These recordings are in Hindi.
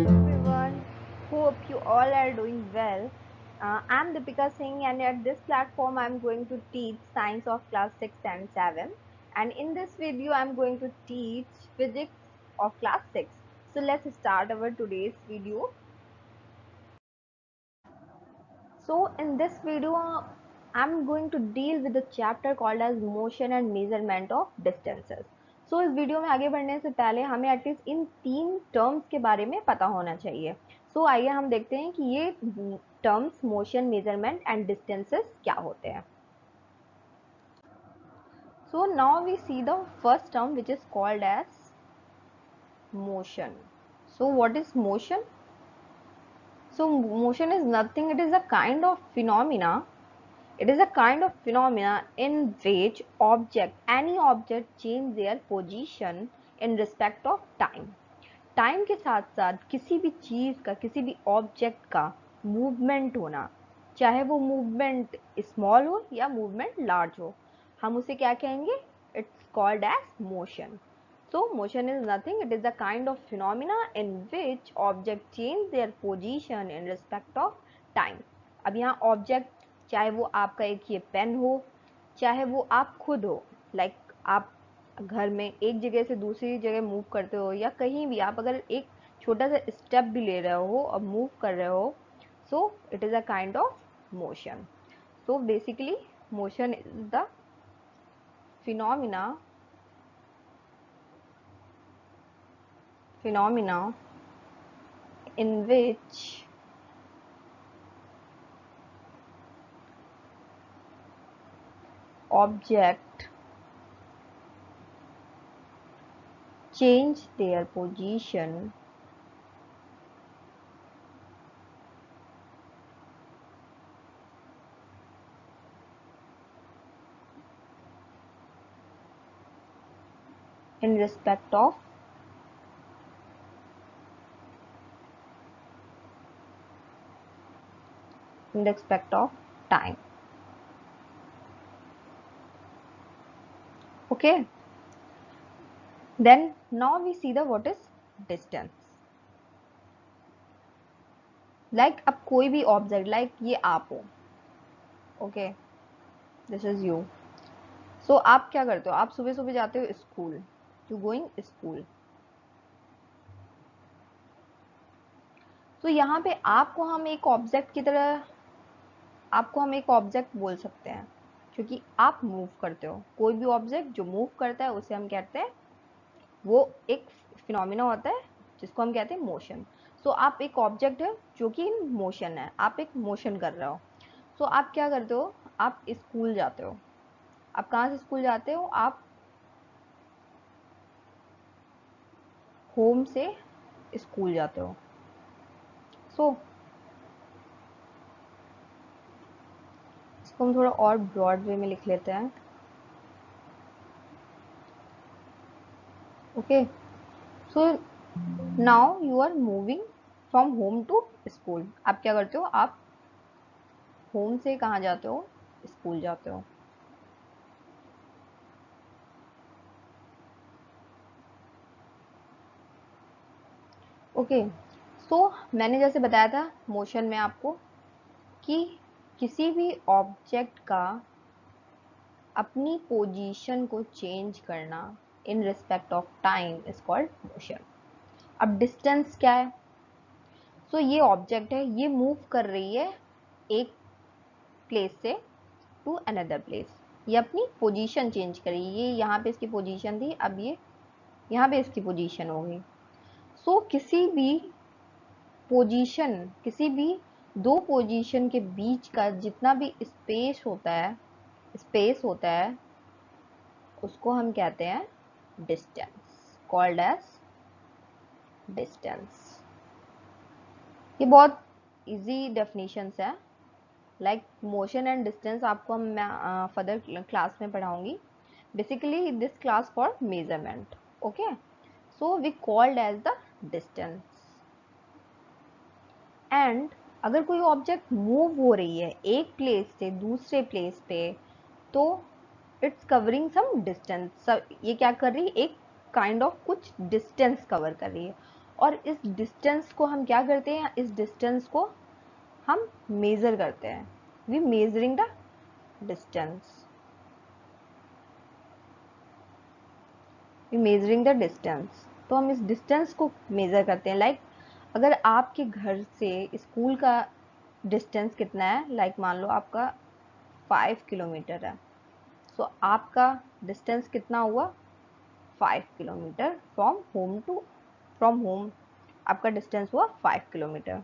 Everyone, hope you all are doing well. I'm Deepika Singh, and at this platform, I'm going to teach science of class 6 and 7. And in this video, I'm going to teach physics of class 6. So let's start our today's video. So in this video, I'm going to deal with the chapter called as motion and measurement of distances. So इस वीडियो में आगे बढ़ने से पहले हमें एटलीस्ट इन तीन टर्म्स के बारे में पता होना चाहिए. सो आइए हम देखते हैं कि ये terms motion, measurement and distances क्या होते हैं. So now we see the first term, which is called as motion. So what is motion? So motion is nothing, it is a kind of phenomena. It is a kind of phenomena in which any object change their position in respect of time. Time के साथ साथ किसी भी चीज का, किसी भी ऑब्जेक्ट का मूवमेंट होना, चाहे वो मूवमेंट स्मॉल हो या मूवमेंट लार्ज हो, हम उसे क्या कहेंगे? It's called as motion. So motion is nothing, it is a kind of phenomena in which object change their position in respect of time. अब यहाँ ऑब्जेक्ट, चाहे वो आपका एक ये पेन हो, चाहे वो आप खुद हो, लाइक आप घर में एक जगह से दूसरी जगह मूव करते हो, या कहीं भी आप अगर एक छोटा सा स्टेप भी ले रहे हो और मूव कर रहे हो, सो it is a kind of motion. So basically motion is the phenomena in which object change their position in respect of time. Okay, then now we see the what is distance. Like अब कोई भी ऑब्जेक्ट, लाइक ये आप हो, ओके, दिस इज यू. सो आप क्या करते हो? आप सुबह सुबह जाते हो स्कूल, यू गोइंग स्कूल. तो यहाँ पे आपको हम एक ऑब्जेक्ट की तरह, आपको हम एक ऑब्जेक्ट बोल सकते हैं क्योंकि आप मूव करते हो. कोई भी ऑब्जेक्ट जो मूव करता है उसे हम कहते हैं, वो एक फिनोमिना होता है जिसको हम कहते हैं मोशन. सो आप एक ऑब्जेक्ट है जो कि इन मोशन है, आप एक मोशन कर रहे हो. सो आप क्या करते हो? आप स्कूल जाते हो. आप कहाँ से स्कूल जाते हो? आप होम से स्कूल जाते हो. सो इसको हम थोड़ा और ब्रॉड वे में लिख लेते हैं. Okay, so now you are moving from home to school. आप क्या करते हो? आप होम से कहाँ जाते हो? स्कूल जाते हो. ओके, सो मैंने जैसे बताया था मोशन में आपको कि किसी भी ऑब्जेक्ट का अपनी पोजीशन को चेंज करना in respect of time is called motion. अब डिस्टेंस क्या है? सो ये ऑब्जेक्ट है, ये मूव कर रही है एक प्लेस से टू अनदर प्लेस. ये अपनी पोजीशन चेंज कर रही है. ये यहाँ पे इसकी पोजीशन थी, अब ये यहाँ पे इसकी पोजीशन हो गई. सो किसी भी पोजीशन, किसी भी दो पोजीशन के बीच का जितना भी स्पेस होता है उसको हम कहते हैं डिस्टेंस, कॉल्ड एज डिस्टेंस. ये बहुत इजी डेफिनेशंस है. लाइक मोशन एंड डिस्टेंस आपको हम फर्दर क्लास में पढ़ाऊंगी. Basically this class for measurement. Okay, so we called as the distance. And अगर कोई ऑब्जेक्ट मूव हो रही है एक प्लेस से दूसरे प्लेस पे, तो इट्स कवरिंग सम डिस्टेंस। ये क्या कर रही है, एक काइंड ऑफ कुछ डिस्टेंस कवर कर रही है। और इस डिस्टेंस को हम क्या करते हैं, इस डिस्टेंस को हम मेजर करते हैं, we measuring the distance, we measuring the distance. तो हम इस डिस्टेंस को मेजर करते हैं। लाइक अगर आपके घर से स्कूल का डिस्टेंस कितना है, लाइक मान लो आपका 5 किलोमीटर है, सो आपका डिस्टेंस कितना हुआ, 5 kilometre from home to, from home आपका डिस्टेंस हुआ 5 kilometre.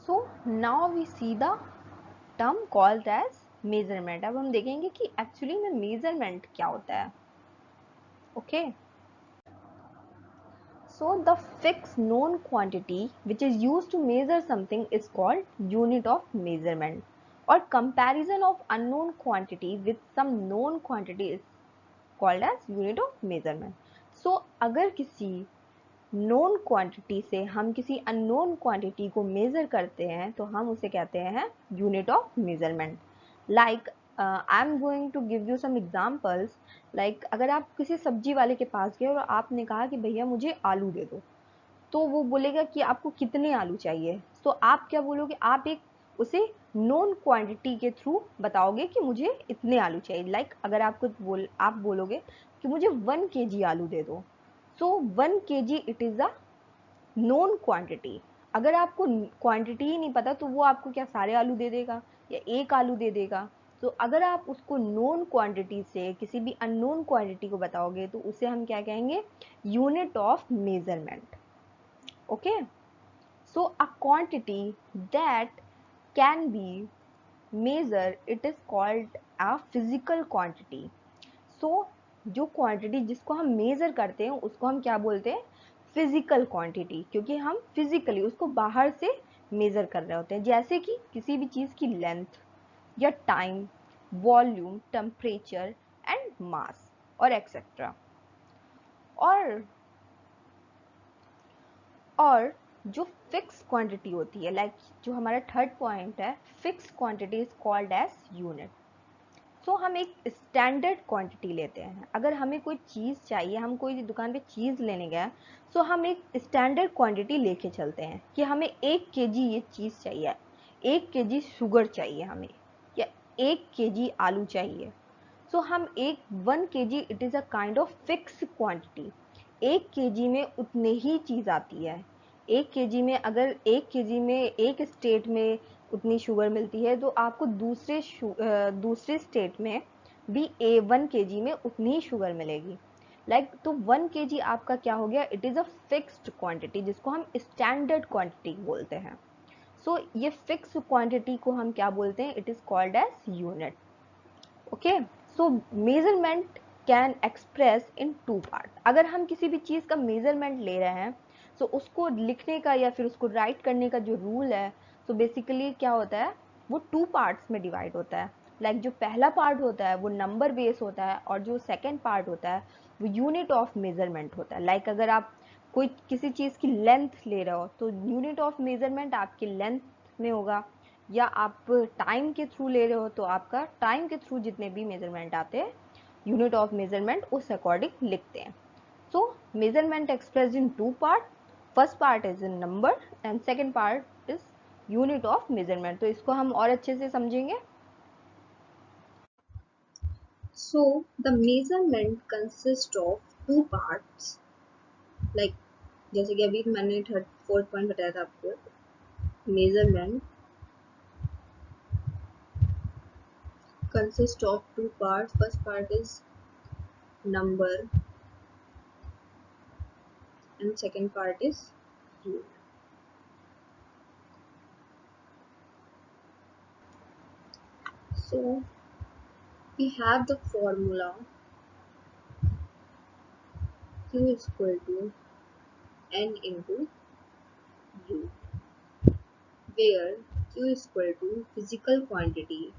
So now we see the term called as measurement. अब हम देखेंगे कि एक्चुअली में मेजरमेंट क्या होता है। Okay, so the fixed known quantity which is used to measure something is called unit of measurement, or comparison of unknown quantity with some known quantity is called as unit of measurement। so अगर किसी नोन क्वांटिटी से हम किसी अननोन क्वांटिटी को मेजर करते हैं तो हम उसे कहते हैं unit of measurement. Like I am going to give you some examples. Like अगर आप किसी सब्जी वाले के पास गए और आपने कहा कि भैया मुझे आलू दे दो, तो वो बोलेगा कि आपको कितने आलू चाहिए। तो आप क्या बोलोगे, आप एक उसे नोन क्वांटिटी के थ्रू बताओगे कि मुझे इतने आलू चाहिए। लाइक अगर आपको आप बोलोगे कि मुझे 1 kg आलू दे दो, सो 1 kg it is a known quantity. अगर आपको क्वांटिटी ही नहीं पता तो वो आपको क्या सारे आलू दे देगा या एक आलू दे देगा। तो अगर आप उसको नोन क्वांटिटी से किसी भी अननोन क्वांटिटी को बताओगे तो उसे हम क्या कहेंगे, unit of measurement. okay, so a quantity that can be measured it is called a physical quantity। so जो क्वांटिटी जिसको हम मेजर करते हैं उसको हम क्या बोलते हैं, फिजिकल क्वांटिटी, क्योंकि हम फिजिकली उसको बाहर से मेजर कर रहे होते हैं। जैसे कि किसी भी चीज की लेंथ या time, volume, temperature and mass और एक्सेट्रा। और और जो फिक्स क्वांटिटी होती है, लाइक जो हमारा थर्ड पॉइंट है, fix quantity is called as unit. So हम एक स्टैंडर्ड क्वांटिटी लेते हैं। अगर हमें कोई चीज़ चाहिए, हम कोई दुकान पे चीज़ लेने गए, सो हम एक स्टैंडर्ड क्वांटिटी लेके चलते हैं कि हमें 1 kg ये चीज़ चाहिए, 1 kg शुगर चाहिए हमें, या 1 kg आलू चाहिए। सो हम एक 1 kg it is a kind of fix quantity. 1 kg में उतने ही चीज़ आती है। 1 kg में अगर 1 kg में एक स्टेट में उतनी शुगर मिलती है तो आपको दूसरे स्टेट में भी 1 kg में उतनी ही शुगर मिलेगी। लाइक तो 1 kg आपका क्या हो गया, it is a fixed quantity जिसको हम स्टैंडर्ड क्वांटिटी बोलते हैं। सो ये फिक्स क्वांटिटी को हम क्या बोलते हैं, it is called as unit. Okay, so measurement can express in two part. अगर हम किसी भी चीज़ का मेजरमेंट ले रहे हैं तो उसको लिखने का या फिर उसको राइट करने का जो रूल है, तो बेसिकली क्या होता है, वो 2 पार्ट्स में डिवाइड होता है। लाइक जो पहला पार्ट होता है वो नंबर बेस होता है, और जो सेकेंड पार्ट होता है वो यूनिट ऑफ मेजरमेंट होता है। लाइक अगर आप कोई किसी चीज़ की लेंथ ले रहे हो तो यूनिट ऑफ मेजरमेंट आपकी लेंथ में होगा, या आप टाइम के थ्रू ले रहे हो तो आपका टाइम के थ्रू जितने भी मेजरमेंट आते हैं यूनिट ऑफ मेजरमेंट उस अकॉर्डिंग लिखते हैं। सो measurement express in 2 part, first part is in number and second part is unit of measurement. तो इसको हम और अच्छे से समझेंगे। So the measurement consists of two parts, like जैसे कि अभी मैंने थर्ड फोर्थ पॉइंट बताया था आपको, measurement consists of two parts. First part is number and second part is unit. So we have the formula Q is equal to N into U, where Q is equal to physical quantity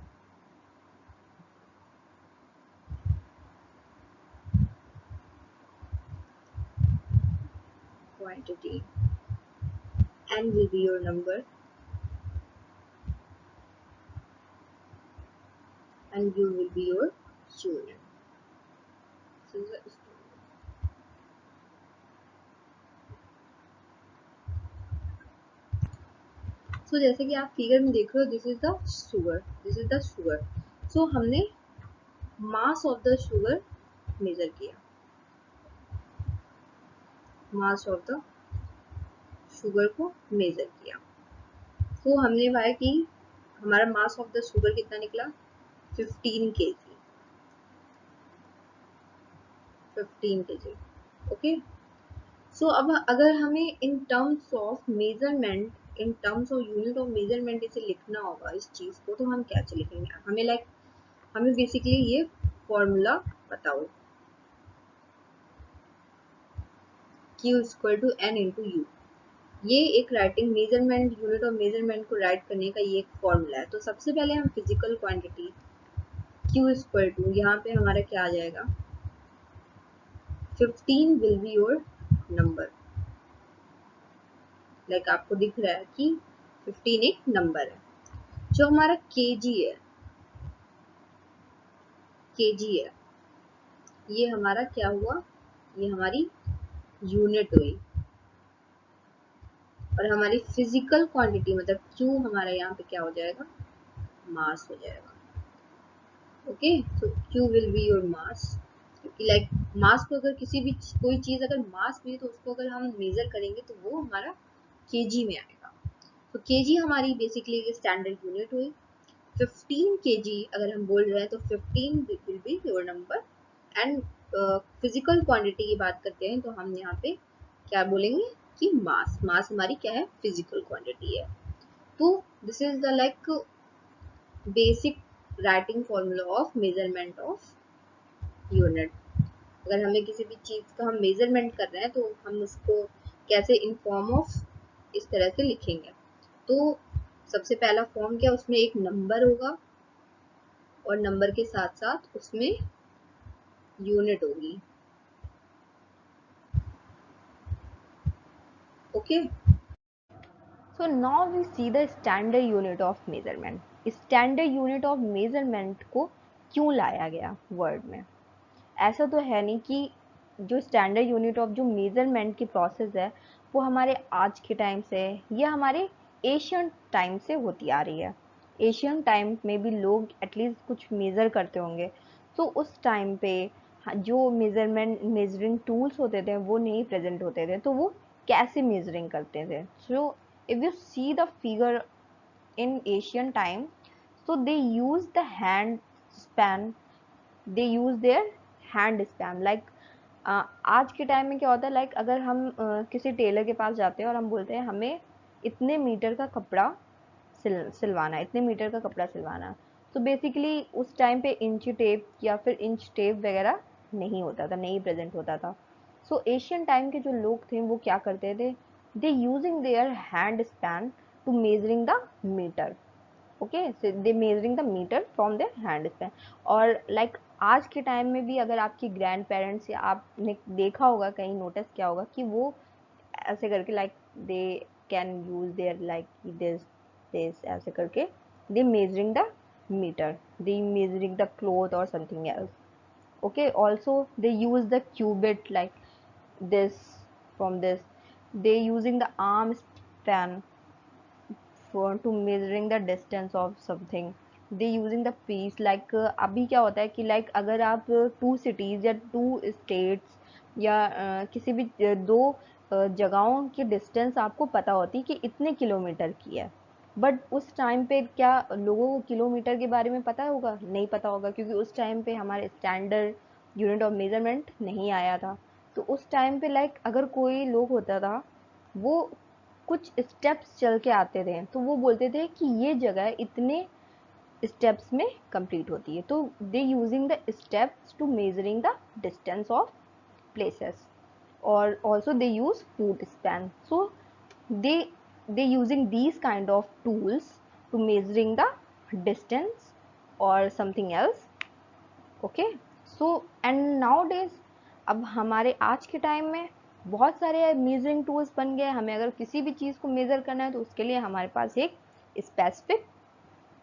N will be your number and U will be your unit. So जैसे कि आप फिगर में देख रहे हो, दिस इज द शुगर. सो हमने mass of the sugar measure किया, मास ऑफ द शुगर को मेजर किया. तो हमने पाया कि हमारा मास ऑफ द शुगर कितना निकला, 15 kg. 15 kg. ओके. सो अब अगर हमें in terms of measurement, in terms of unit of measurement इसे लिखना होगा इस चीज को, तो हम कैसे लिखेंगे? हमें बेसिकली ये फॉर्मूला बताओ, Q is equal to N into U. ये एक writing measurement, unit of measurement को राइट करने का ये एक फॉर्मूला है. तो सबसे पहले हम physical quantity Q is equal to, यहाँ पे हमारा क्या आ जाएगा, 15 will be your number. Like आपको दिख रहा है कि 15 एक नंबर है. जो हमारा kg है, ये हमारा क्या हुआ, ये हमारी यूनिट हुई. और हमारी फिजिकल क्वांटिटी मतलब Q हमारा यहाँ पे क्या हो जाएगा, मास हो जाएगा. Okay. So Q will be your मास. क्योंकि लाइक मास को अगर कोई चीज अगर मास भी है तो उसको अगर हम मेजर करेंगे तो वो हमारा kg में आएगा. तो kg हमारी बेसिकली स्टैंडर्ड यूनिट हुई. 15 kg अगर हम बोल रहे हैं तो 15 will be your number. And physical quantity की बात करते हैं तो हम यहाँ पे क्या बोलेंगे कि मास हमारी क्या है, फिजिकल क्वांटिटी है. तो this is the like basic writing formula of measurement of unit. अगर हमें किसी भी चीज का हम मेजरमेंट कर रहे हैं तो हम उसको कैसे इन फॉर्म ऑफ इस तरह से लिखेंगे. तो सबसे पहला फॉर्म क्या, उसमें एक नंबर होगा और नंबर के साथ साथ उसमें यूनिट होगी. Okay. So now we see the standard unit of measurement. Standard unit of measurement को क्यों लाया गया वर्ड में? ऐसा तो है नहीं कि जो स्टैंडर्ड यूनिट ऑफ जो मेजरमेंट की प्रोसेस है वो हमारे आज के टाइम से, या हमारे एशियन टाइम से होती आ रही है. एशियन टाइम में भी लोग एटलीस्ट कुछ मेज़र करते होंगे. तो उस टाइम पे जो मेजरिंग टूल्स होते थे वो नहीं प्रेजेंट होते थे, तो वो कैसे मेजरिंग करते थे? सो if you see the figure in ancient time, so they use the hand span, they use their hand span. like आज के टाइम में क्या होता है, लाइक अगर हम किसी टेलर के पास जाते हैं और हम बोलते हैं हमें इतने मीटर का कपड़ा सिलवाना है, इतने मीटर का कपड़ा सिलवाना, तो बेसिकली उस टाइम पे इंच टेप या फिर इंच टेप वगैरह नहीं होता था, नहीं प्रेजेंट होता था. सो एशियन टाइम के जो लोग थे वो क्या करते थे, they using their hand span to measuring the metre. Okay. So they measuring the metre from their hand span. और लाइक आज के टाइम में भी अगर आपकी ग्रैंड पेरेंट्स या आपने देखा होगा, कहीं नोटिस किया होगा कि वो ऐसे करके like they can use their like this ऐसे करके they measuring the metre, they measuring the cloth और something else. Okay, also they use the cubit like this, from this they using the arm span for to measuring the distance of something. they using the piece like अभी क्या होता है कि like अगर आप टू सिटीज या टू स्टेट्स या किसी भी दो जगहों की डिस्टेंस आपको पता होती कि इतने किलोमीटर की है, बट उस टाइम पे क्या लोगों को किलोमीटर के बारे में पता होगा? नहीं पता होगा, क्योंकि उस टाइम पे हमारे स्टैंडर्ड यूनिट ऑफ मेजरमेंट नहीं आया था. तो उस टाइम पे लाइक अगर कोई लोग होता था, वो कुछ स्टेप्स चल के आते थे तो वो बोलते थे कि ये जगह इतने स्टेप्स में कंप्लीट होती है. तो they using the steps to measuring the distance of places, or also they use foot span. So they using these kind of tools to measuring the distance or something else. Okay, so and nowadays अब हमारे आज के टाइम में बहुत सारे मेजरिंग टूल्स बन गए. हमें अगर किसी भी चीज़ को मेज़र करना है तो उसके लिए हमारे पास एक स्पेसिफिक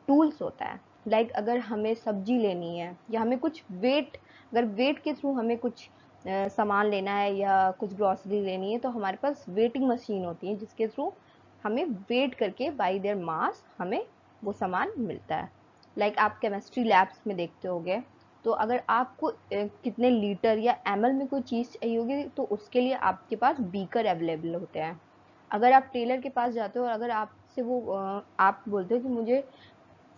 टूल्स होता है. लाइक अगर हमें सब्जी लेनी है या हमें कुछ वेट, अगर वेट के थ्रू हमें कुछ सामान लेना है या कुछ ग्रॉसरी लेनी है तो हमारे पास वेटिंग मशीन होती है जिसके थ्रू हमें वेट करके बाय देयर मास हमें वो सामान मिलता है. लाइक आप केमिस्ट्री लैब्स में देखते होगे, तो अगर आपको कितने लीटर या ml में कोई चीज़ चाहिए होगी तो उसके लिए आपके पास बीकर अवेलेबल होते हैं. अगर आप टेलर के पास जाते हो और अगर आपसे वो आप बोलते हो कि मुझे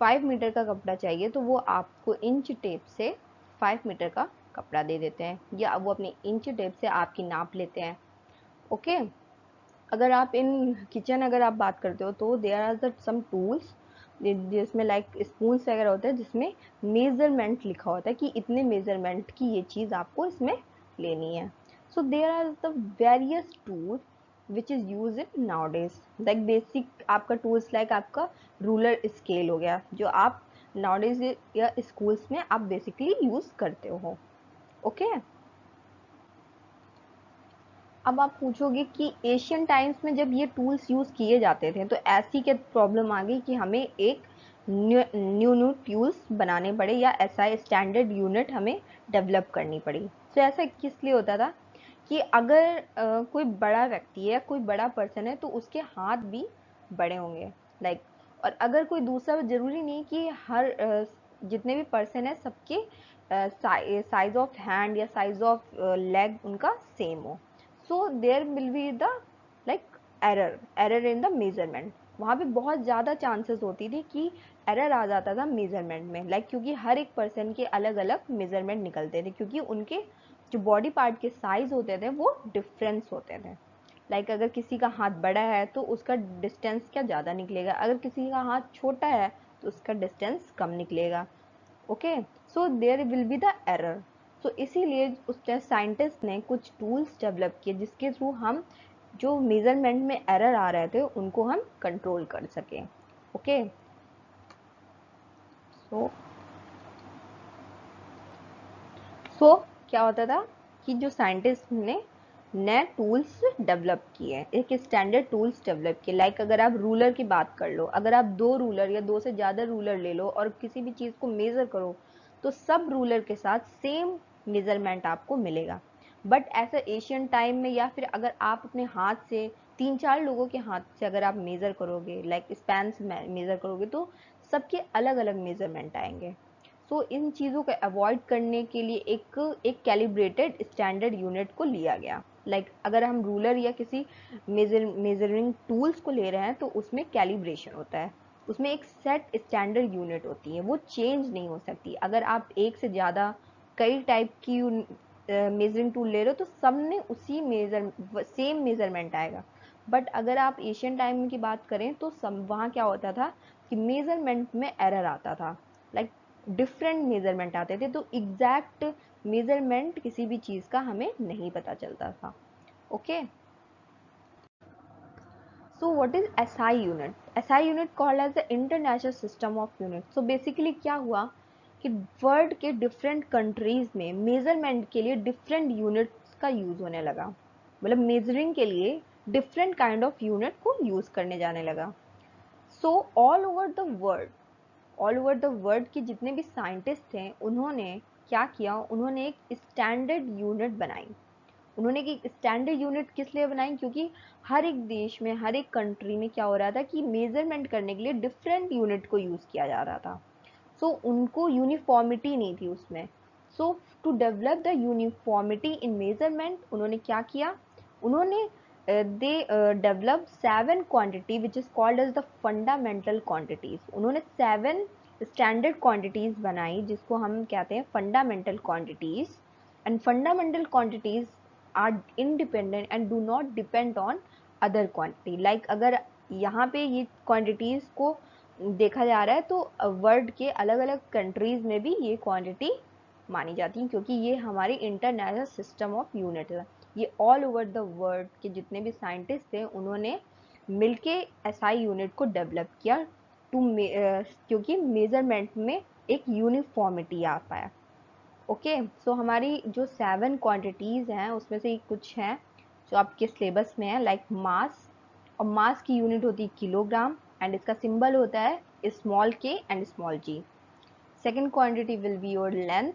5 मीटर का कपड़ा चाहिए तो वो आपको इंच टेप से 5 मीटर का कपड़ा दे देते हैं या वो अपनी इंच टेप से आपकी नाप लेते हैं. ओके, अगर आप इन किचन अगर आप बात करते हो तो there are the some tools जिसमें लाइक स्पून्स वगैरह होते हैं जिसमें मेजरमेंट लिखा होता है कि इतने मेजरमेंट की ये चीज़ आपको इसमें लेनी है. So there are the various tools which is use in nowadays. Like basic आपका टूल्स लाइक आपका रूलर स्केल हो गया जो आप नाउडेज या स्कूल्स में आप बेसिकली यूज करते हो. ओके, अब आप पूछोगे कि एशियन टाइम्स में जब ये टूल्स यूज किए जाते थे तो ऐसी क्या प्रॉब्लम आ गई कि हमें एक न्यू टूल्स बनाने पड़े या ऐसा स्टैंडर्ड यूनिट हमें डेवलप करनी पड़ी. तो ऐसा किस लिए होता था कि अगर कोई बड़ा व्यक्ति है या कोई बड़ा पर्सन है तो उसके हाथ भी बड़े होंगे. लाइक और अगर कोई दूसरा, जरूरी नहीं कि हर जितने भी पर्सन है सबके साइज ऑफ हैंड या साइज ऑफ लेग उनका सेम हो. So there will be the like error in the measurement. वहाँ पे बहुत ज़्यादा चांसेस होती थी कि एरर आ जाता था मेजरमेंट में. लाइक क्योंकि हर एक पर्सन के अलग अलग मेजरमेंट निकलते थे क्योंकि उनके जो बॉडी पार्ट के साइज होते थे वो डिफरेंस होते थे. लाइक अगर किसी का हाथ बड़ा है तो उसका डिस्टेंस क्या ज़्यादा निकलेगा, अगर किसी का हाथ छोटा है तो उसका डिस्टेंस कम निकलेगा. Okay, so there will be the error. So इसीलिए उस साइंटिस्ट ने कुछ टूल्स डेवलप किए जिसके थ्रू हम जो मेजरमेंट में एरर आ रहे थे उनको हम कंट्रोल कर सकें. ओके, सो क्या होता था कि जो साइंटिस्ट ने नए टूल्स डेवलप किए, एक स्टैंडर्ड टूल्स डेवलप किए. लाइक अगर आप रूलर की बात कर लो, अगर आप 2 रूलर या 2 से ज़्यादा रूलर ले लो और किसी भी चीज़ को मेज़र करो तो सब रूलर के साथ सेम मेज़रमेंट आपको मिलेगा. बट ऐसा एशियन टाइम में या फिर अगर आप अपने हाथ से 3-4 लोगों के हाथ से अगर आप मेज़र करोगे, लाइक स्पैन से मेज़र करोगे तो सबके अलग अलग मेज़रमेंट आएंगे. सो इन चीज़ों को अवॉइड करने के लिए एक कैलिब्रेटेड स्टैंडर्ड यूनिट को लिया गया. लाइक अगर हम रूलर या किसी मेजरिंग टूल्स को ले रहे हैं तो उसमें कैलिब्रेशन होता है, उसमें एक सेट स्टैंडर्ड यूनिट होती है, वो चेंज नहीं हो सकती. अगर आप एक से ज़्यादा कई टाइप की मेजरिंग टूल ले रहे हो तो सब में उसी सेम मेजरमेंट आएगा. बट अगर आप एशियन टाइम की बात करें तो सब वहाँ क्या होता था कि मेजरमेंट में एरर आता था. लाइक डिफरेंट मेजरमेंट आते थे तो एग्जैक्ट मेजरमेंट किसी भी चीज़ का हमें नहीं पता चलता था. Okay, so what is SI unit? SI unit called as the international system of unit. So basically क्या हुआ कि वर्ल्ड के डिफरेंट कंट्रीज में मेजरमेंट के लिए डिफरेंट यूनिट्स का यूज होने लगा. मतलब मेजरिंग के लिए डिफरेंट काइंड ऑफ यूनिट को यूज करने जाने लगा. So all over the world के जितने भी साइंटिस्ट थे उन्होंने क्या किया, उन्होंने एक स्टैंडर्ड यूनिट बनाई. उन्होंने एक स्टैंडर्ड यूनिट किस लिए बनाई? क्योंकि हर एक देश में, हर एक कंट्री में क्या हो रहा था कि मेजरमेंट करने के लिए डिफरेंट यूनिट को यूज़ किया जा रहा था. सो उनको यूनिफॉर्मिटी नहीं थी उसमें. So to develop the uniformity in measurement उन्होंने क्या किया, उन्होंने they develop 7 quantity which is called as the fundamental quantities. उन्होंने 7 स्टैंडर्ड क्वांटिटीज बनाई जिसको हम कहते हैं fundamental quantities. And fundamental quantities are independent and do not depend on other quantity. Like अगर यहाँ पे ये क्वांटिटीज को देखा जा रहा है, तो वर्ल्ड के अलग अलग कंट्रीज में भी ये क्वांटिटी मानी जाती है, क्योंकि ये हमारी इंटरनेशनल सिस्टम ऑफ यूनिट है। ये ऑल ओवर द वर्ल्ड के जितने भी साइंटिस्ट थे उन्होंने मिलके एसआई यूनिट को डेवलप किया टू क्योंकि मेजरमेंट में एक यूनिफॉर्मिटी आ पाए। ओके, सो हमारी जो 7 क्वांटिटीज हैं उसमें से कुछ हैं जो आपके सिलेबस में है, लाइक मास, और मास की यूनिट होती है किलोग्राम एंड इसका सिंबल होता है small k and small g. Second quantity will be your length,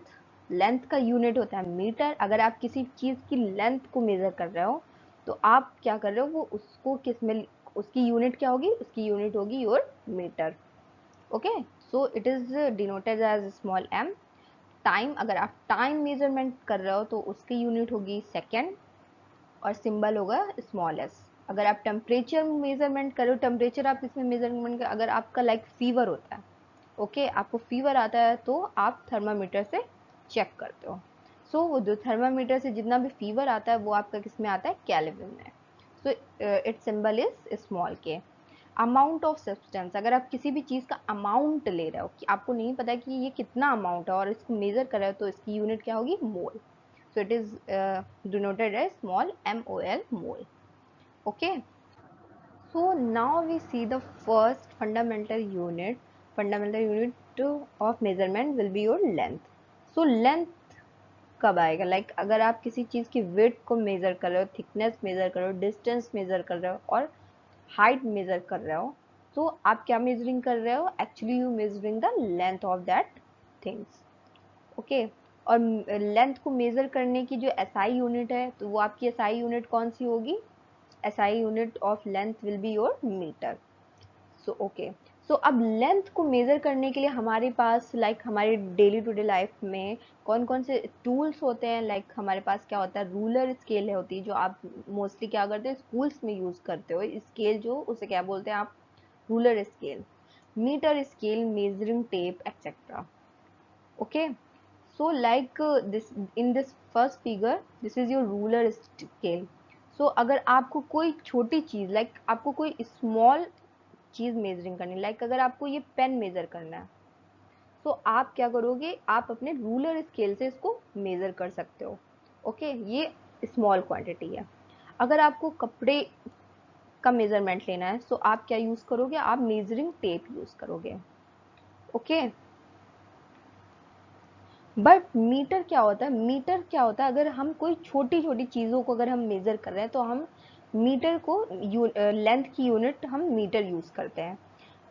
length का यूनिट होता है मीटर। अगर आप किसी चीज की लेंथ को मेजर कर रहे हो तो आप क्या कर रहे हो, वो उसको किस में, उसकी यूनिट क्या होगी, उसकी यूनिट होगी your metre. Okay, so it is denoted as small m. Time, अगर आप टाइम मेजरमेंट कर रहे हो तो उसकी यूनिट होगी सेकेंड और सिंबल होगा स्मॉल एस। अगर आप टेम्परेचर मेजरमेंट करो, टेम्परेचर आप इसमें मेजरमेंट कर, अगर आपका लाइक फीवर होता है, ओके, आपको फीवर आता है तो आप थर्मामीटर से चेक करते हो। सो वो जो थर्मामीटर से जितना भी फीवर आता है वो आपका किस में आता है, केल्विन में। So it's symbol is small के। अमाउंट ऑफ सब्सटेंस, अगर आप किसी भी चीज का अमाउंट ले रहे हो कि आपको नहीं पता कि ये कितना अमाउंट है और इसको मेजर कर रहे हो, तो इसकी यूनिट क्या होगी, मोल। so it is denoted as small mol, mole. Okay, so now we see the first fundamental unit of measurement will be your length. So length कब आएगा, लाइक अगर आप किसी चीज की विड्थ को मेजर कर रहे हो, थिकनेस मेजर कर रहे हो, डिस्टेंस मेजर कर रहे हो और हाइट मेजर कर रहे हो, तो आप क्या मेजरिंग कर रहे हो, actually you measuring the length of that things. Okay, और लेंथ को मेजर करने की जो एसआई यूनिट है, तो वो आपकी एसआई यूनिट कौन सी होगी, SI unit of length will be your metre. So okay, so अब लेंथ को मेजर करने के लिए हमारे पास लाइक हमारे डेली टू डे लाइफ में कौन कौन से टूल्स होते हैं, लाइक हमारे पास क्या होता है, रूलर स्केल है होती है, जो आप मोस्टली क्या करते हो, स्कूल्स में यूज करते हो स्केल, जो उसे क्या बोलते हैं आप, ruler scale, metre scale, measuring tape etcetera. Okay, so like this in this first figure this is your ruler scale. so अगर आपको कोई छोटी चीज लाइक आपको कोई स्मॉल चीज मेजरिंग करनी, लाइक अगर आपको ये पेन मेजर करना है, तो आप क्या करोगे, आप अपने रूलर स्केल से इसको मेजर कर सकते हो। ओके, ये स्मॉल क्वांटिटी है। अगर आपको कपड़े का मेजरमेंट लेना है तो आप क्या यूज करोगे, आप मेजरिंग टेप यूज करोगे। ओके, बट मीटर क्या होता है, मीटर क्या होता है, अगर हम कोई छोटी छोटी चीजों को अगर हम मेजर कर रहे हैं तो हम मीटर को लेंथ की यूनिट हम मीटर यूज करते हैं।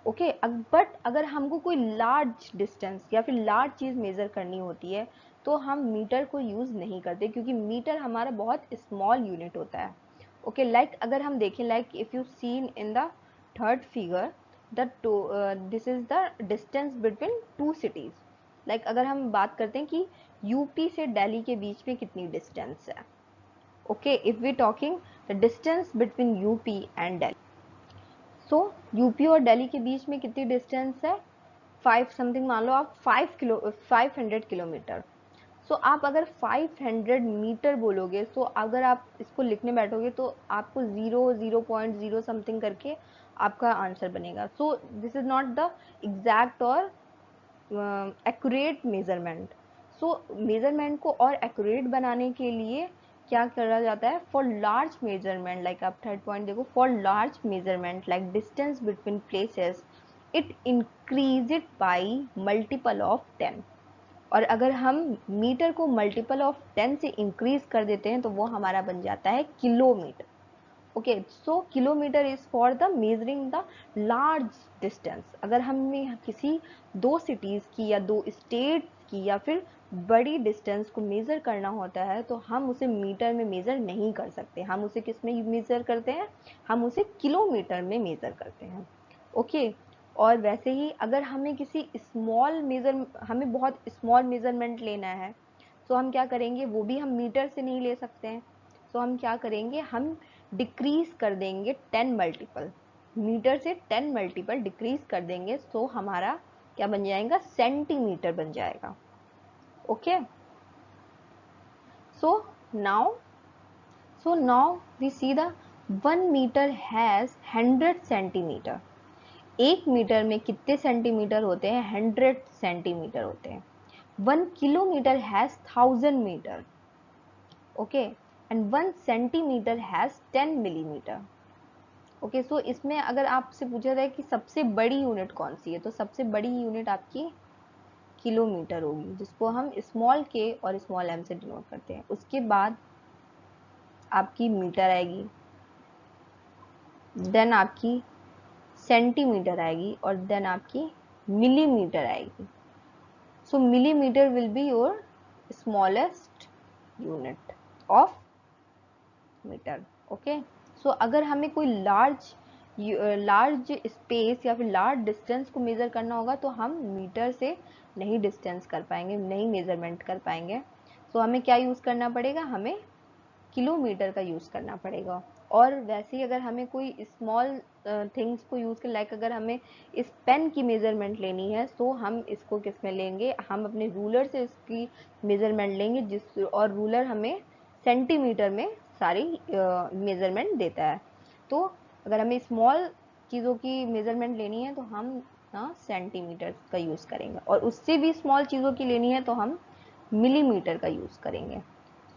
ओके, बट अगर हमको कोई लार्ज डिस्टेंस या फिर लार्ज चीज मेजर करनी होती है तो हम मीटर को यूज नहीं करते, क्योंकि मीटर हमारा बहुत स्मॉल यूनिट होता है। ओके, लाइक अगर हम देखें, like if you seen in the third figure, the this is the distance between two cities. Like अगर हम बात करते हैं कि यूपी से दिल्ली के बीच में कितनी डिस्टेंस है। Okay, if we talking the distance between UP and Delhi, so UP और दिल्ली के बीच में कितनी डिस्टेंस है, 5 समथिंग, मान लो आप 500 किलोमीटर। सो आप अगर 500 मीटर बोलोगे, सो अगर आप इसको लिखने बैठोगे तो आपको 0.0 समथिंग करके आपका आंसर बनेगा। So this is not the exact और एक्यूरेट मेजरमेंट। सो मेजरमेंट को और एक्यूरेट बनाने के लिए क्या करा जाता है, फॉर लार्ज मेजरमेंट, लाइक आप थर्ड पॉइंट देखो, for large measurement like distance between places it increase it by multiple of 10। और अगर हम मीटर को मल्टीपल ऑफ 10 से इंक्रीज कर देते हैं तो वो हमारा बन जाता है kilometre. Okay, so kilometre is for the measuring the large distance. अगर हमें किसी दो सिटीज की या दो स्टेट्स की या फिर बड़ी डिस्टेंस को मेजर करना होता है तो हम उसे मीटर में मेजर नहीं कर सकते, हम उसे किस में मेजर करते हैं, हम उसे किलोमीटर में मेजर करते हैं। ओके, और वैसे ही अगर हमें किसी स्मॉल मेजर, हमें बहुत स्मॉल मेजरमेंट लेना है तो हम क्या करेंगे, वो भी हम मीटर से नहीं ले सकते हैं। तो हम क्या करेंगे, हम डिक्रीज कर देंगे 10 मल्टीपल, मीटर से 10 मल्टीपल डिक्रीज कर देंगे, तो हमारा क्या बन जाएगा, सेंटीमीटर बन जाएगा। Okay, so now we see the 1 meter has 100 centimeter, 1 metre में कितने सेंटीमीटर होते हैं? 100 सेंटीमीटर होते हैं। 1 kilometre has 1000 metre, okay, and 1 centimetre has 10 millimetre. Okay, so इसमें अगर आपसे पूछा जाए कि सबसे बड़ी यूनिट कौन सी है, तो सबसे बड़ी यूनिट आपकी किलोमीटर होगी, जिसको हम स्मॉल के और स्मॉल एम से डिनोट करते हैं। उसके बाद आपकी मीटर आएगी, देन आपकी सेंटीमीटर आएगी, और देन आपकी मिलीमीटर आएगी। So millimetre will be your smallest unit of metre. Okay, so अगर हमें कोई लार्ज स्पेस या फिर लार्ज डिस्टेंस को मेजर करना होगा तो हम मीटर से नहीं डिस्टेंस कर पाएंगे, नहीं मेजरमेंट कर पाएंगे। सो हमें क्या यूज करना पड़ेगा? हमें किलोमीटर का यूज करना पड़ेगा। और वैसे ही अगर हमें कोई स्मॉल थिंग्स को यूज कर, लाइक अगर हमें इस पेन की मेजरमेंट लेनी है तो हम इसको किस में लेंगे? हम अपने रूलर से इसकी मेजरमेंट लेंगे, जिस और रूलर हमें सेंटीमीटर में सारी मेजरमेंट देता है। तो अगर हमें स्मॉल चीज़ों की मेजरमेंट लेनी है तो हम सेंटीमीटर का यूज़ करेंगे, और उससे भी स्मॉल चीज़ों की लेनी है तो हम मिलीमीटर का यूज़ करेंगे।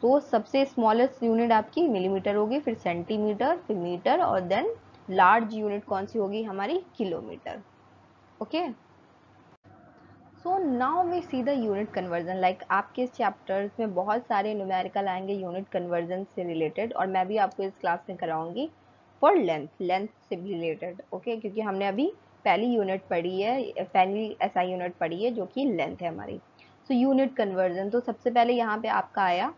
तो सबसे स्मॉलेस्ट यूनिट आपकी मिलीमीटर होगी, फिर सेंटीमीटर, फिर मीटर, और देन लार्ज यूनिट कौन सी होगी? हमारी kilometre. Okay, so now we see the unit conversion. Like आपके इस चैप्टर्स में बहुत सारे न्यूमेरिकल आएंगे यूनिट कन्वर्जन से रिलेटेड, और मैं भी आपको इस क्लास में कराऊंगी फॉर लेंथ से रिलेटेड। ओके, क्योंकि हमने अभी पहली यूनिट पढ़ी है, पहली एसआई यूनिट पढ़ी है जो कि लेंथ है हमारी। सो यूनिट कन्वर्जन, तो सबसे पहले यहाँ पे आपका आया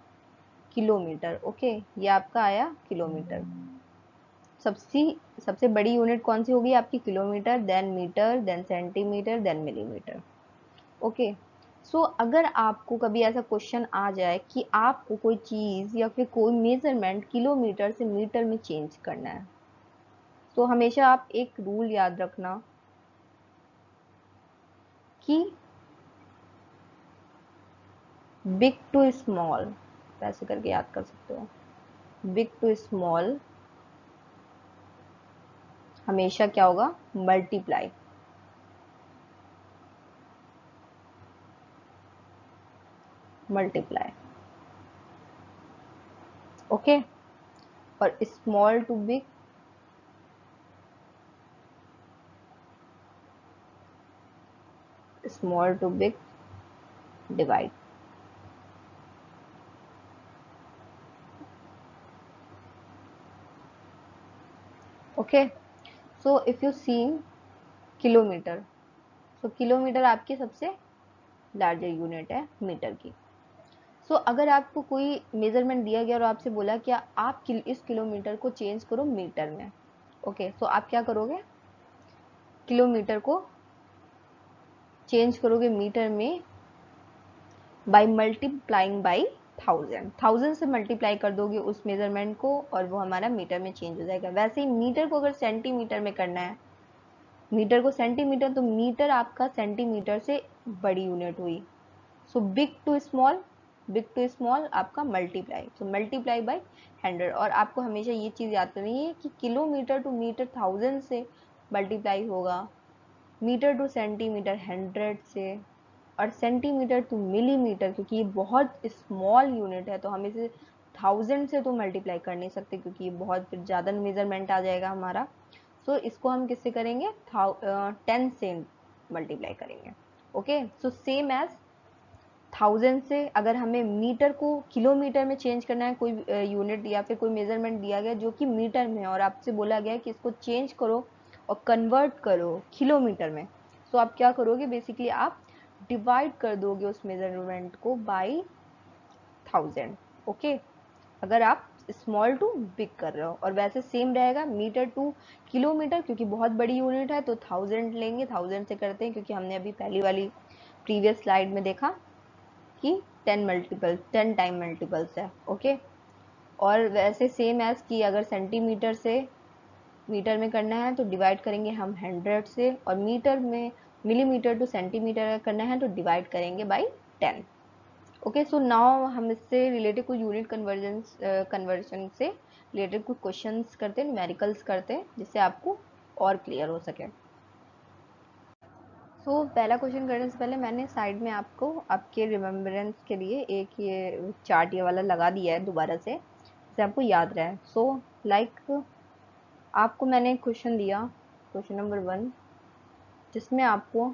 किलोमीटर। ओके, ये आपका आया किलोमीटर। सबसे बड़ी यूनिट कौन सी होगी आपकी? Kilometre, then metre, then centimetre, then millimetre. Okay, so अगर आपको कभी ऐसा क्वेश्चन आ जाए कि आपको कोई चीज या फिर कोई मेजरमेंट किलोमीटर से मीटर में चेंज करना है, तो हमेशा आप एक रूल याद रखना कि बिग टू स्मॉल, ऐसे करके याद कर सकते हो। बिग टू स्मॉल हमेशा क्या होगा? मल्टीप्लाई। मल्टीप्लाई, ओके, और small to big small to big divide. Okay, so if you see kilometre, so kilometre आपकी सबसे लार्जर यूनिट है मीटर की। सो अगर आपको कोई मेजरमेंट दिया गया और आपसे बोला कि आप इस किलोमीटर को चेंज करो मीटर में, ओके, सो आप क्या करोगे? किलोमीटर को चेंज करोगे मीटर में बाय मल्टीप्लाइंग बाय 1000 से मल्टीप्लाई कर दोगे उस मेजरमेंट को, और वो हमारा मीटर में चेंज हो जाएगा। वैसे ही मीटर को अगर सेंटीमीटर में करना है, मीटर को सेंटीमीटर, तो मीटर आपका सेंटीमीटर से बड़ी यूनिट हुई। सो बिग टू स्मॉल आपका मल्टीप्लाई, सो मल्टीप्लाई बाय 100। और आपको हमेशा ये चीज याद करनी है कि किलोमीटर टू मीटर 1000 से मल्टीप्लाई होगा, मीटर टू सेंटीमीटर 100 से, और सेंटीमीटर टू मिलीमीटर, क्योंकि ये बहुत स्मॉल यूनिट है तो हम इसे 1000 से तो मल्टीप्लाई कर नहीं सकते, क्योंकि ये बहुत फिर ज़्यादा मेजरमेंट आ जाएगा हमारा। सो इसको हम किससे करेंगे? 10 से मल्टीप्लाई करेंगे। ओके, सो सेम एज 1000 से अगर हमें मीटर को किलोमीटर में चेंज करना है, कोई यूनिट या फिर कोई मेजरमेंट दिया गया जो कि मीटर में है, और आपसे बोला गया कि इसको चेंज करो और कन्वर्ट करो किलोमीटर में, तो आप क्या करोगे? बेसिकली आप डिवाइड कर दोगे उस मेजरमेंट को बाय 1000। ओके, अगर आप स्मॉल टू बिग कर रहे हो, और वैसे सेम रहेगा मीटर टू किलोमीटर, क्योंकि बहुत बड़ी यूनिट है तो 1000 लेंगे, 1000 से करते हैं, क्योंकि हमने अभी पहली वाली प्रीवियस स्लाइड में देखा कि 10 टाइम मल्टीपल्स है। ओके, और वैसे सेम एज कि अगर सेंटीमीटर से मीटर में करना है तो डिवाइड करेंगे हम 100 से, और मीटर में मिलीमीटर टू सेंटीमीटर करना है तो डिवाइड करेंगे बाय 10। ओके, सो नाउ हम इससे रिलेटेड कुछ यूनिट कन्वर्जन से रिलेटेड कुछ क्वेश्चंस करते हैं, न्यूमेरिकल्स करते हैं, जिससे आपको और क्लियर हो सके। तो पहला क्वेश्चन करने से पहले मैंने साइड में आपको आपके रिमेम्बरेंस के लिए एक ये चार्ट ये वाला लगा दिया है दोबारा से, जिससे आपको याद रहे। सो लाइक आपको मैंने एक क्वेश्चन दिया, क्वेश्चन नंबर 1, जिसमें आपको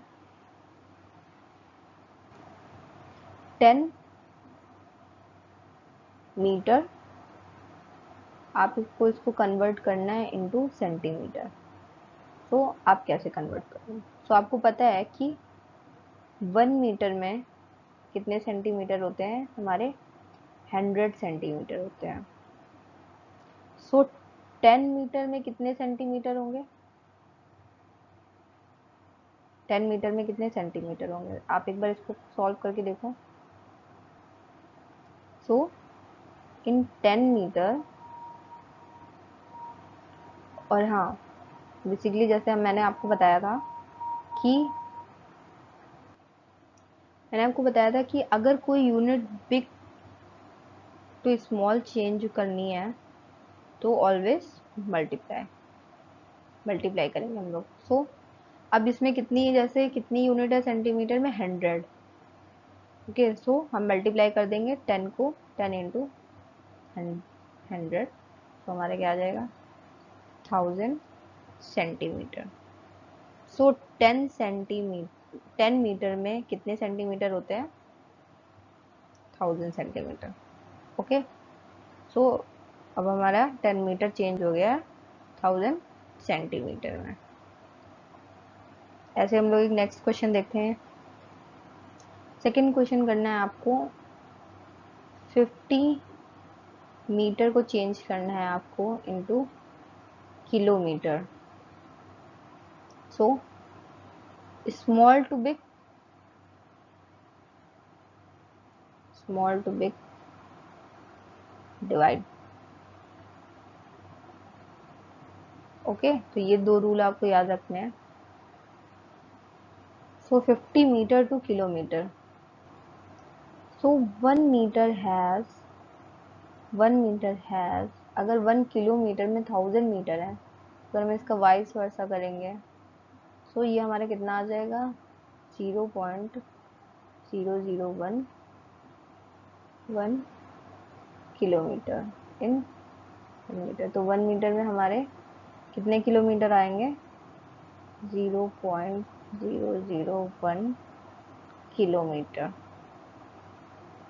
10 मीटर आप इसको कन्वर्ट करना है इनटू सेंटीमीटर। तो आप कैसे कन्वर्ट करोगे? सो आपको पता है कि 1 मीटर में कितने सेंटीमीटर होते हैं हमारे? 100 सेंटीमीटर होते हैं। सो 10 मीटर में कितने सेंटीमीटर होंगे? 10 मीटर में कितने सेंटीमीटर होंगे? आप एक बार इसको सॉल्व करके देखो। सो इन 10 मीटर, और हाँ बेसिकली जैसे मैंने आपको बताया था कि अगर कोई unit big to small change करनी है तो ऑलवेज मल्टीप्लाई करेंगे हम लोग। सो अब इसमें कितनी यूनिट है सेंटीमीटर में? 100। ओके, सो हम मल्टीप्लाई कर देंगे 10 को, 10 इंटू 100, तो हमारा क्या आ जाएगा? 1000 सेंटीमीटर। सो 10 मीटर में कितने सेंटीमीटर होते हैं? 1000 सेंटीमीटर। ओके, सो अब हमारा 10 मीटर चेंज हो गया 1000 सेंटीमीटर में। ऐसे हम लोग एक नेक्स्ट क्वेश्चन देखते हैं। सेकंड क्वेश्चन करना है आपको, 50 मीटर को चेंज करना है आपको into kilometre. So small to big, divide. Okay, तो ये दो रूल आपको याद रखने हैं। So 50 metre to kilometre. So 1 metre has, अगर 1 किलोमीटर में 1000 मीटर है, अगर हम इसका वाइस वर्सा करेंगे, सो ये हमारा कितना आ जाएगा? 0.0011 किलोमीटर इन मीटर। तो 1 मीटर में हमारे कितने किलोमीटर आएंगे? 0.001 किलोमीटर।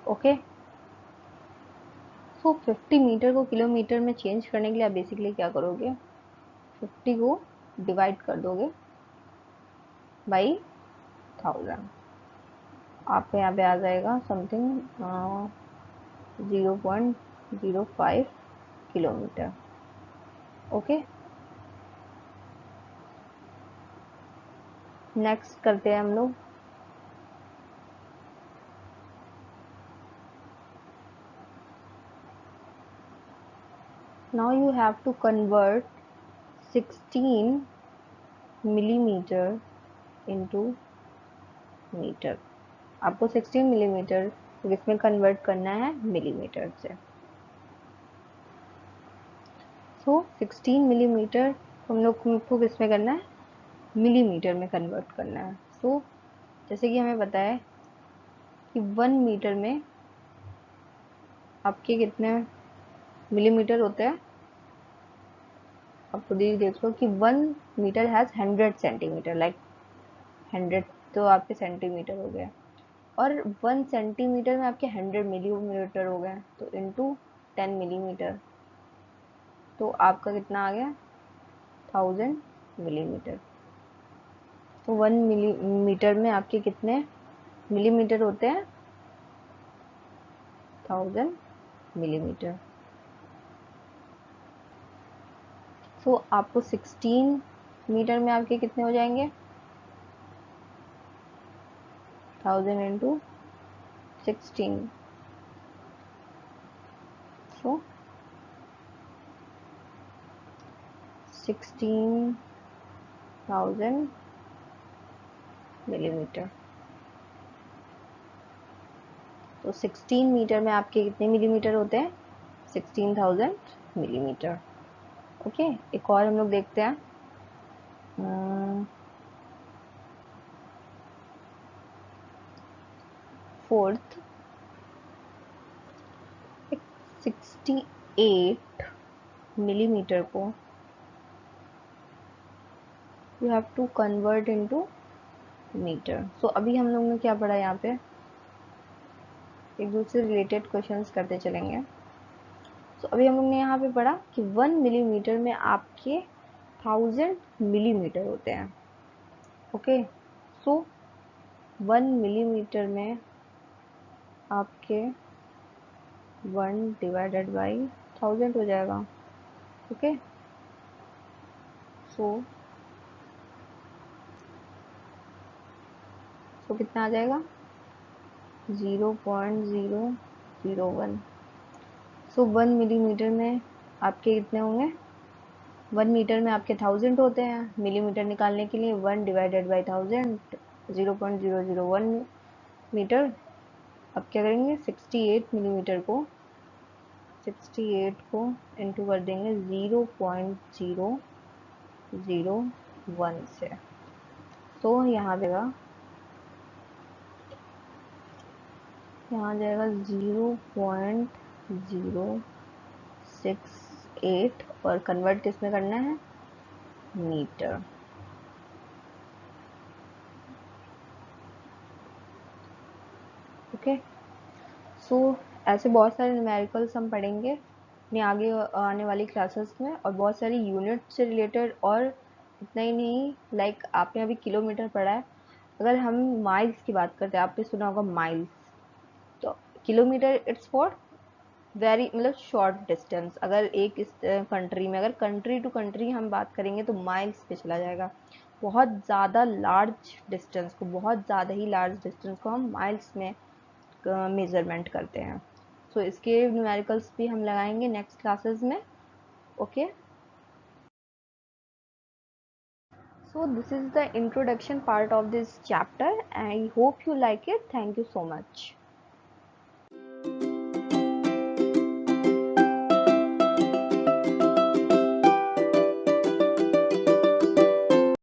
ओके, सो 50 मीटर को किलोमीटर में चेंज करने के लिए आप बेसिकली क्या करोगे? 50 को डिवाइड कर दोगे बाई 1000। आपको यहाँ पे आ जाएगा समथिंग 0.05 किलोमीटर। ओके, नेक्स्ट करते हैं हम लोग। Now you have to convert 16 millimetre into metre. आपको 16 मिलीमीटर इसमें कन्वर्ट करना है मिलीमीटर से। सो 16 मिलीमीटर हम लोग को किसमें करना है? मिलीमीटर में कन्वर्ट करना है। सो जैसे कि हमें पता है कि 1 मीटर में आपके कितने मिलीमीटर होते हैं? आप खुद ही देख लो कि 1 मीटर हैज़ 100 सेंटीमीटर, लाइक 100 तो आपके सेंटीमीटर हो गया, और 1 सेंटीमीटर में आपके 100 मिलीमीटर हो गए, तो इनटू 10 मिलीमीटर, तो आपका कितना आ गया? 1000 मिलीमीटर। तो 1 मिलीमीटर में आपके कितने मिलीमीटर होते हैं? 1000 मिलीमीटर। तो आपको 16 मीटर में आपके कितने हो जाएंगे? 1000 इंटू 16, सो 16,000 मिलीमीटर। तो 16 मीटर में आपके कितने मिलीमीटर होते हैं? 16,000 मिलीमीटर। ओके, एक और हम लोग देखते हैं। 4th 68 मिलीमीटर को you have to convert into metre. So अभी हम लोगों ने क्या पढ़ा, यहाँ पे एक दूसरे रिलेटेड क्वेश्चंस करते चलेंगे। सो अभी हम लोग ने यहाँ पे पढ़ा कि 1 मिलीमीटर में आपके 1000 मिलीमीटर होते हैं। ओके, सो 1 मिलीमीटर में आपके 1 डिवाइडेड बाई 1000 हो जाएगा। ओके, सो कितना आ जाएगा 0.001। सो 1 मिलीमीटर में आपके कितने होंगे, 1 मीटर में आपके 1000 होते हैं, मिलीमीटर निकालने के लिए 1 डिवाइडेड बाई 1000 0.001 मीटर। अब क्या करेंगे 68 मिलीमीटर को 68 को इंटू कर देंगे 0.001 से। तो यहाँ देगा, यहाँ जाएगा 0.068 और कन्वर्ट किस में करना है, मीटर। ओके, सो ऐसे बहुत सारे न्यूमेरिकल्स हम पढ़ेंगे अपनी आगे आने वाली क्लासेस में, और बहुत सारी यूनिट से रिलेटेड। और इतना ही नहीं, लाइक आपने अभी किलोमीटर पढ़ा है, अगर हम माइल्स की बात करते हैं, आपने सुना होगा माइल्स, तो किलोमीटर इट्स फॉर वेरी मतलब शॉर्ट डिस्टेंस। अगर एक इस कंट्री में, अगर कंट्री टू कंट्री हम बात करेंगे तो माइल्स पे चला जाएगा। बहुत ज़्यादा लार्ज डिस्टेंस को, बहुत ज़्यादा ही लार्ज डिस्टेंस को हम माइल्स में मेजरमेंट करते हैं। सो इसके न्यूमेरिकल्स भी हम लगाएंगे नेक्स्ट क्लासेस में। Okay, so this is the introduction part of this chapter. I hope you like it. Thank you so much.